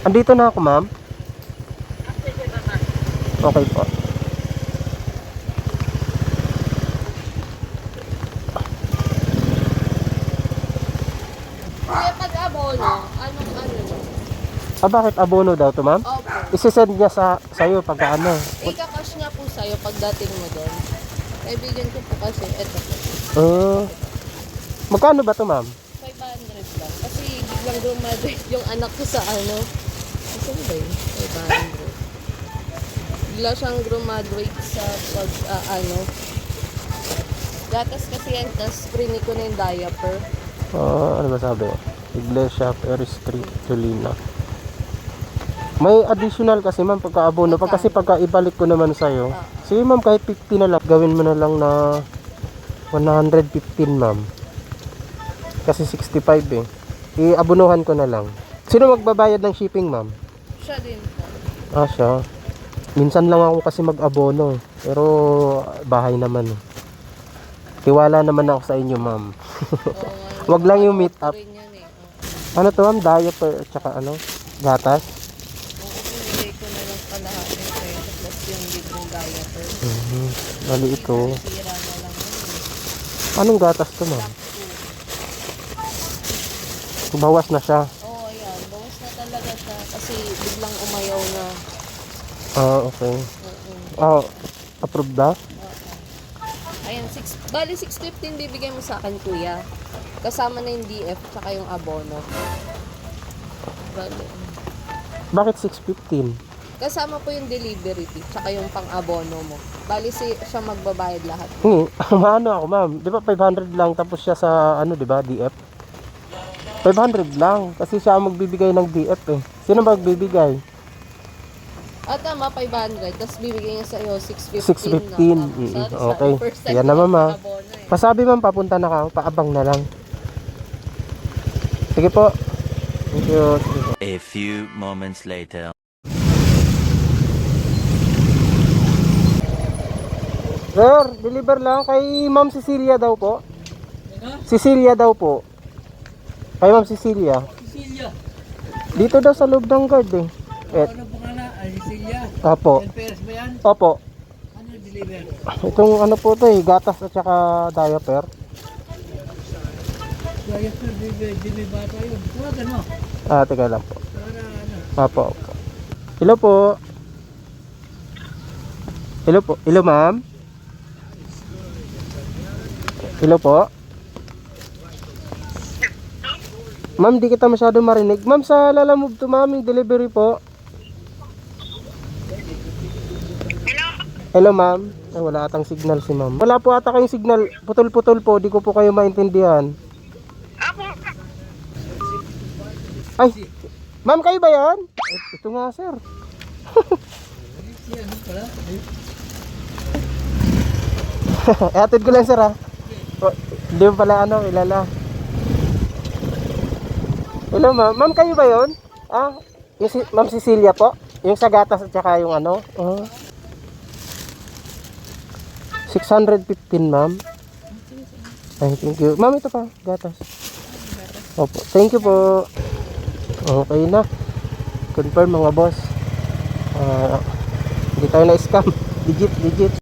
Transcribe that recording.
Andito na ako, ma'am. Okay po. Kuya, pag abono, anong ano? Bakit abono daw to, ma'am? Opo. Isisend niya sa'yo pagka ano. Ika-cash niya po sa'yo pagdating mo doon. Kaibigan ko po kasi, eto po. Magkano ba to, ma'am? 500 lang. Kasi biglang graduate yung anak ko sa ano. Kasi ba yun? 500. Bigla siyang graduate sa pag, ano. Gatas kasi yan, tas prini ko na yung diaper. Ano ba sabi? Iglesia, Perry Street, Tolina. May additional kasi, ma'am, pagka abono. Kasi pagka ibalik ko naman sa'yo. Sige, ma'am, kahit 50 na lang. Gawin mo na lang na 115, ma'am. Kasi 65 eh. Iabonuhan ko na lang. Sino magbabayad ng shipping, ma'am? Siya din po. Siya. Minsan lang ako kasi mag-abono. Pero bahay naman. Tiwala naman ako sa inyo, ma'am. Wag lang yung meet up. Ano to, ma'am? Diaper at saka ano? Gatas? Oo, pinili ko na lang kalahati ng peso plus yung libreng diaper. Bali ito. Sira na lang yun. Anong gatas to, ma'am? Bawas na siya. Oo, ayan. Bawas na talaga siya kasi biglang umayaw na. Okay. Oo. Approved na? Ayan, bali 615 bibigay mo sa akin, kuya. Kasama na yung DF tsaka yung abono. Bali. Bakit 615? Kasama po yung delivery fee tsaka yung pang-abono mo. Bali siya magbabayad lahat. Maano ako, ma'am. Di ba 500 lang tapos siya sa ano, di ba, DF? 500 lang kasi siya ang magbibigay ng DF eh. Sino magbibigay? Tama, 500. Tapos bibigay niya sa iyo 615. 615. Okay. Yan na, ma'am, ha. Pasabi, ma'am, papunta na ka. Paabang na lang. Sige po. Thank you. Sige po. A few moments later. Sir, deliver lang kay Ma'am Cecilia daw po. Cecilia daw po. Kay Ma'am Cecilia. Cecilia. Dito daw sa loob ng guard eh. Ano pangalan? Ay, Cecilia. Apo. LPS ba yan? Opo. Ano yung deliver? Itong ano po to eh, gatas at saka diaper. Gaya sir, di may bata yun. Huwag ano? Teka lang po. Para ano? Apo, opo. Hello po. Hello po. Hello, ma'am. Hello po. Ma'am, di kita masyado marinig. Ma'am, sa Lalamove to, ma'am, yung delivery po. Hello, ma'am. Ay, wala atang signal si ma'am. Wala po ata kayong signal. Putol-putol po. Di ko po kayo maintindihan. Ay, ma'am, kayo ba yan? Ito nga, sir. Ano pala? Atid ko lang, sir, ha. Hindi mo pala, kilala. Hello, ma'am. Ma'am, kayo ba yun? Yung Ma'am Cecilia po? Yung sa gatas at saka yung ano? 615, ma'am. Ay, thank you. Ma'am, ito pa, gatas. Opo, thank you po. Okay na. Confirm, mga boss. Hindi tayo na-scam. Legit.